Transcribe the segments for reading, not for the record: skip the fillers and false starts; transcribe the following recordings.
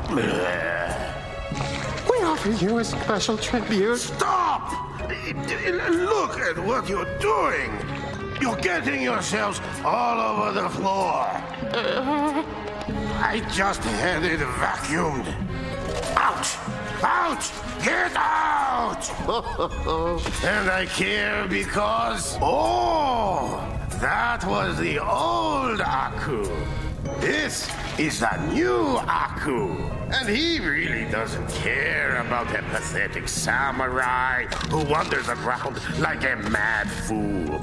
We offer you a special tribute. Stop! Look at what you're doing. You're getting yourselves all over the floor. I just had it vacuumed. Out! Out! Get out! And I care because... Oh! That was the old Aku. This is the new Aku. And he really doesn't care about a pathetic samurai who wanders around like a mad fool.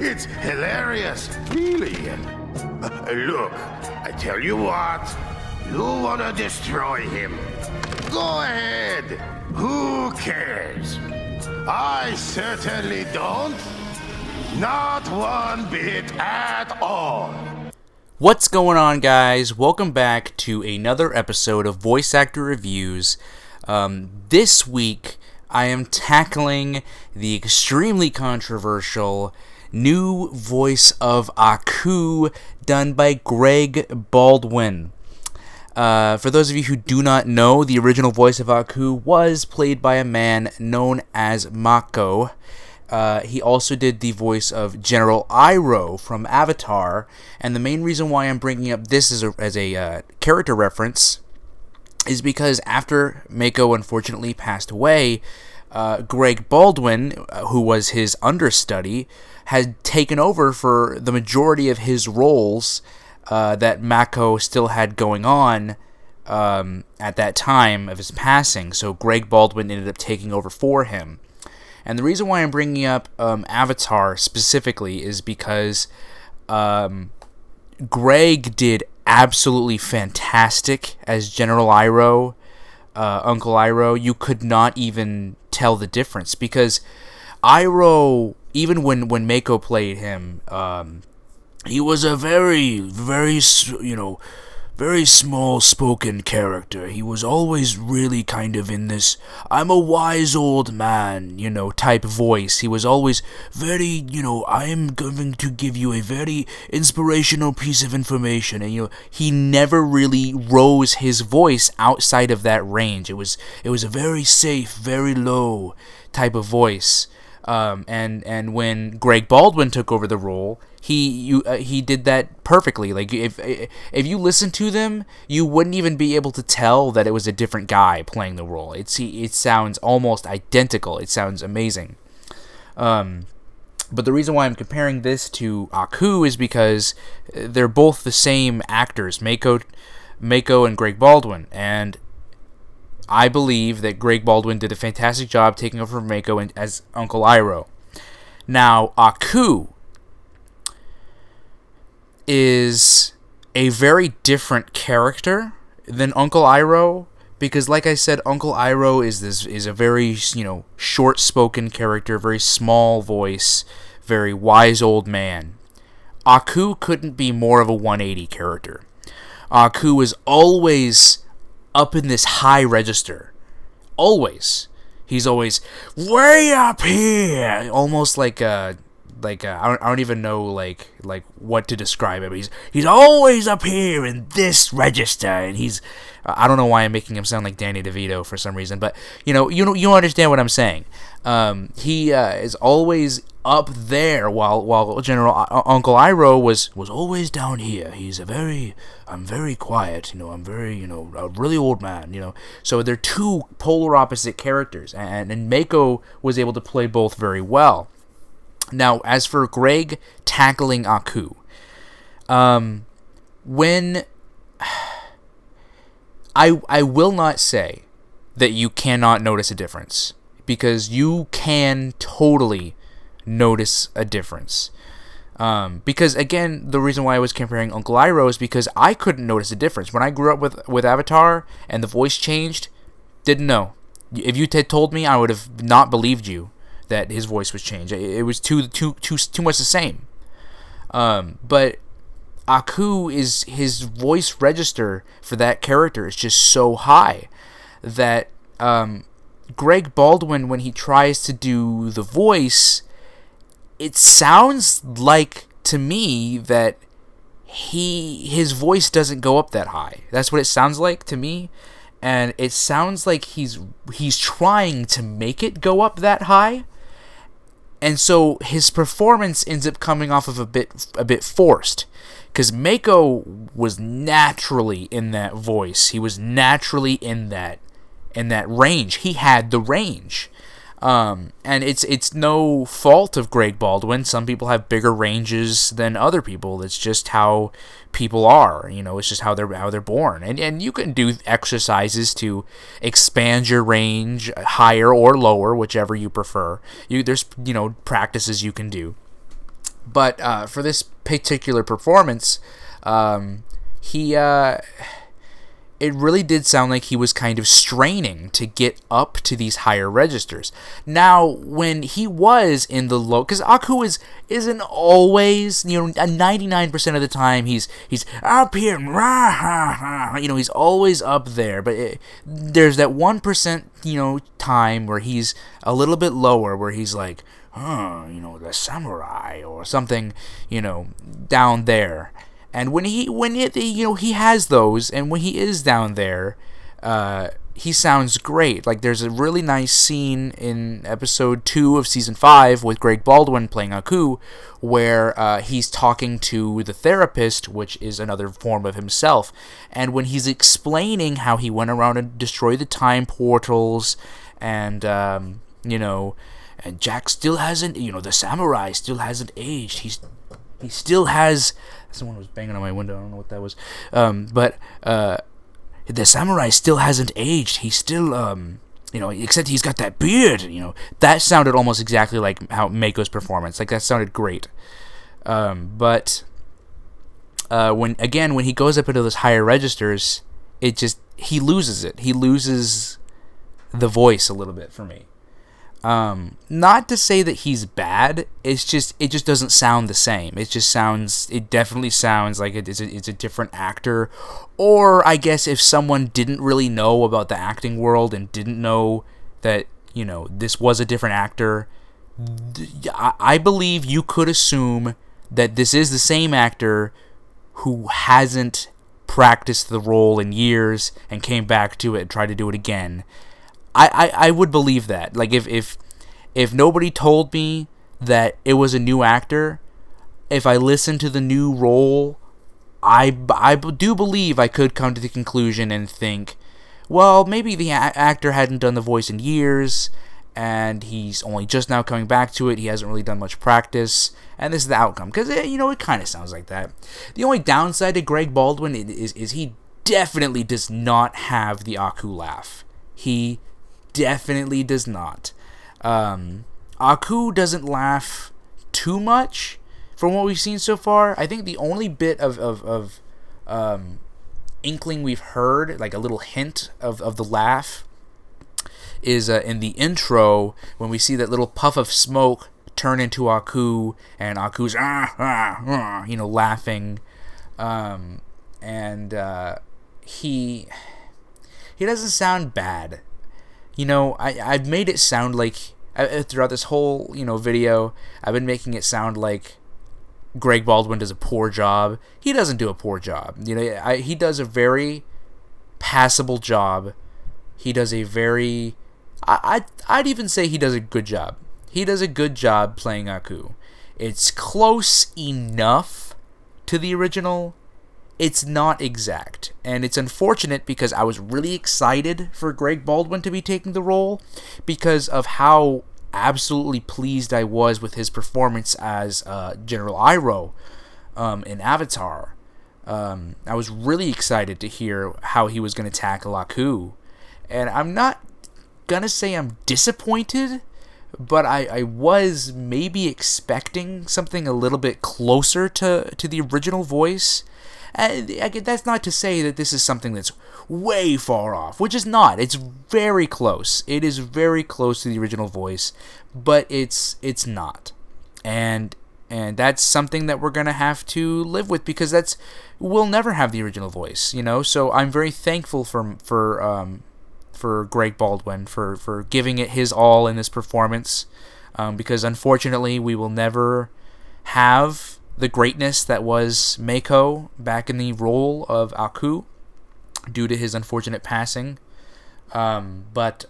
It's hilarious, really. Look, I tell you what. You want to destroy him. Go ahead. Who cares? I certainly don't. Not one bit at all. What's going on, guys? Welcome back to another episode of Voice Actor Reviews. This week, I am tackling the extremely controversial new voice of Aku done by Greg Baldwin. For those of you who do not know, the original voice of Aku was played by a man known as Mako. He also did the voice of General Iroh from Avatar, and the main reason why I'm bringing up this as a character reference is because after Mako unfortunately passed away, Greg Baldwin, who was his understudy, had taken over for the majority of his roles that Mako still had going on at that time of his passing. So Greg Baldwin ended up taking over for him. And the reason why I'm bringing up Avatar specifically is because Greg did absolutely fantastic as General Iroh, Uncle Iroh. You could not even tell the difference because Iroh, even when Mako played him, he was a very, very, very small-spoken character. He was always really kind of in this, I'm a wise old man, type voice. He was always very, I am going to give you a very inspirational piece of information. And, he never really rose his voice outside of that range. It was a very safe, very low type of voice. And when Greg Baldwin took over the role, he did that perfectly. Like if you listen to them, you wouldn't even be able to tell that it was a different guy playing the role. It sounds almost identical. It sounds amazing. But the reason why I'm comparing this to Aku is because they're both the same actors, Mako and Greg Baldwin, and I believe that Greg Baldwin did a fantastic job taking over from Mako as Uncle Iroh. Now, Aku is a very different character than Uncle Iroh because, like I said, Uncle Iroh is a very short-spoken character, very small voice, very wise old man. Aku couldn't be more of a 180 character. Aku is always up in this high register. Always. He's always way up here. Almost like I don't even know like what to describe him. He's always up here in this register, and I don't know why I'm making him sound like Danny DeVito for some reason, but you understand what I'm saying. He is always up there, while General Uncle Iroh was always down here. I'm very quiet, I'm very, a really old man, So they're two polar opposite characters, and Mako was able to play both very well. Now, as for Greg tackling Aku, when I will not say that you cannot notice a difference, because you can totally notice a difference. Because again, the reason why I was comparing Uncle Iroh is because I couldn't notice a difference when I grew up with Avatar and the voice changed. Didn't know. If you had told me, I would have not believed you that his voice was changed. It was too much the same. But Aku his voice register for that character is just so high that Greg Baldwin, when he tries to do the voice, it sounds like to me that his voice doesn't go up that high. That's what it sounds like to me, and it sounds like he's trying to make it go up that high, and so his performance ends up coming off of a bit forced, because Mako was naturally in that voice. He was naturally in that range. He had the range. And it's no fault of Greg Baldwin. Some people have bigger ranges than other people. It's just how people are. It's just how they're born. And you can do exercises to expand your range higher or lower, whichever you prefer. There's practices you can do. But for this particular performance, it really did sound like he was kind of straining to get up to these higher registers. Now, when he was in the low, because Aku isn't always, 99% of the time he's up here, he's always up there. But there's that 1%, time where he's a little bit lower, where he's like, the samurai or something, down there. And when he has those, and when he is down there, he sounds great. Like, there's a really nice scene in episode 2 of season 5 with Greg Baldwin playing Aku, where he's talking to the therapist, which is another form of himself. And when he's explaining how he went around and destroyed the time portals, and and Jack still hasn't, the samurai still hasn't aged. He still has. Someone was banging on my window. I don't know what that was. But the samurai still hasn't aged. He's still, except he's got that beard. That sounded almost exactly like how Mako's performance. Like, that sounded great. But when he goes up into those higher registers, he loses it. He loses the voice a little bit for me. Not to say that he's bad. It just doesn't sound the same. It definitely sounds like it's a different actor. Or I guess if someone didn't really know about the acting world and didn't know that, this was a different actor, I believe you could assume that this is the same actor who hasn't practiced the role in years and came back to it and tried to do it again. I would believe that. Like, if nobody told me that it was a new actor, if I listened to the new role, I do believe I could come to the conclusion and think, well, maybe the actor hadn't done the voice in years, and he's only just now coming back to it. He hasn't really done much practice, and this is the outcome. Because, it kind of sounds like that. The only downside to Greg Baldwin is he definitely does not have the Aku laugh. He definitely does not. Aku doesn't laugh too much from what we've seen so far. I think the only bit of inkling we've heard, like a little hint of the laugh, is in the intro when we see that little puff of smoke turn into Aku, and Aku's laughing, and he doesn't sound bad. I've made it sound like, throughout this whole, video, I've been making it sound like Greg Baldwin does a poor job. He doesn't do a poor job. He does a very passable job. He does a very, I'd even say he does a good job. He does a good job playing Aku. It's close enough to the original. It's not exact, and it's unfortunate because I was really excited for Greg Baldwin to be taking the role because of how absolutely pleased I was with his performance as General Iroh in Avatar. I was really excited to hear how he was going to tackle Aku, and I'm not going to say I'm disappointed, but I was maybe expecting something a little bit closer to the original voice. That's not to say that this is something that's way far off, which is not. It's very close. It is very close to the original voice, but it's not. And that's something that we're going to have to live with because we'll never have the original voice, So I'm very thankful for Greg Baldwin for giving it his all in this performance, because unfortunately we will never have the greatness that was Mako back in the role of Aku due to his unfortunate passing. But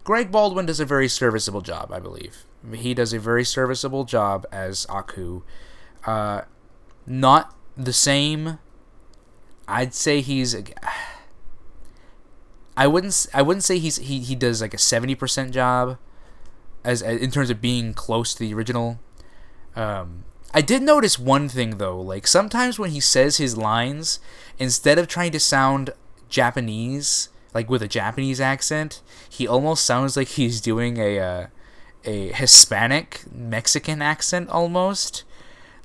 Greg Baldwin does a very serviceable job, I believe. He does a very serviceable job as Aku. Not the same. I'd say he's. I wouldn't say he does like a 70% job as in terms of being close to the original. I did notice one thing though, like sometimes when he says his lines, instead of trying to sound Japanese, like with a Japanese accent, he almost sounds like he's doing a Hispanic Mexican accent almost.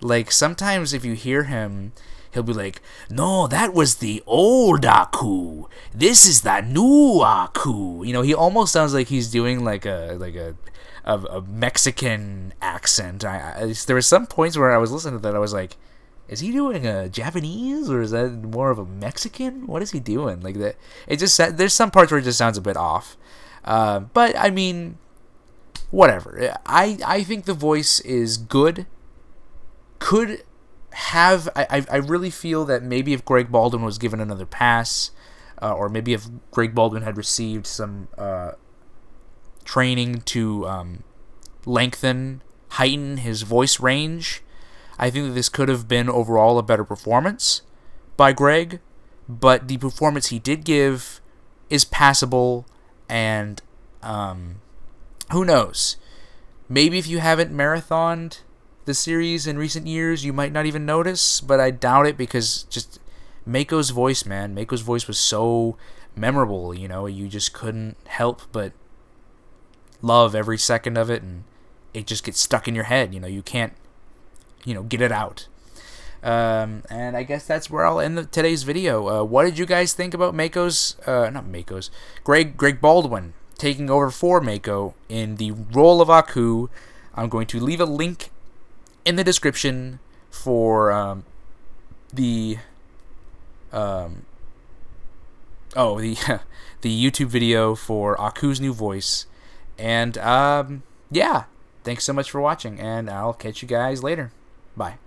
Like sometimes if you hear him, he'll be like, "No, that was the old Aku. This is the new Aku." You know, he almost sounds like he's doing like a Mexican accent. There were some points where I was listening to that, I was like, is he doing a Japanese or is that more of a Mexican? What is he doing? Like that, it just there's some parts where it just sounds a bit off. But I mean, whatever. I think the voice is good. Could have I really feel that maybe if Greg Baldwin was given another pass, or maybe if Greg Baldwin had received some training to heighten his voice range, I think that this could have been overall a better performance by Greg. But the performance he did give is passable, and who knows? Maybe if you haven't marathoned the series in recent years, you might not even notice, but I doubt it, because just Mako's voice, man. Mako's voice was so memorable, you know, you just couldn't help but love every second of it, and it just gets stuck in your head, you know, you can't, get it out. And I guess that's where I'll end today's video. What did you guys think about Greg Baldwin taking over for Mako in the role of Aku? I'm going to leave a link in the description for the YouTube video for Aku's new voice. And yeah, thanks so much for watching, and I'll catch you guys later. Bye.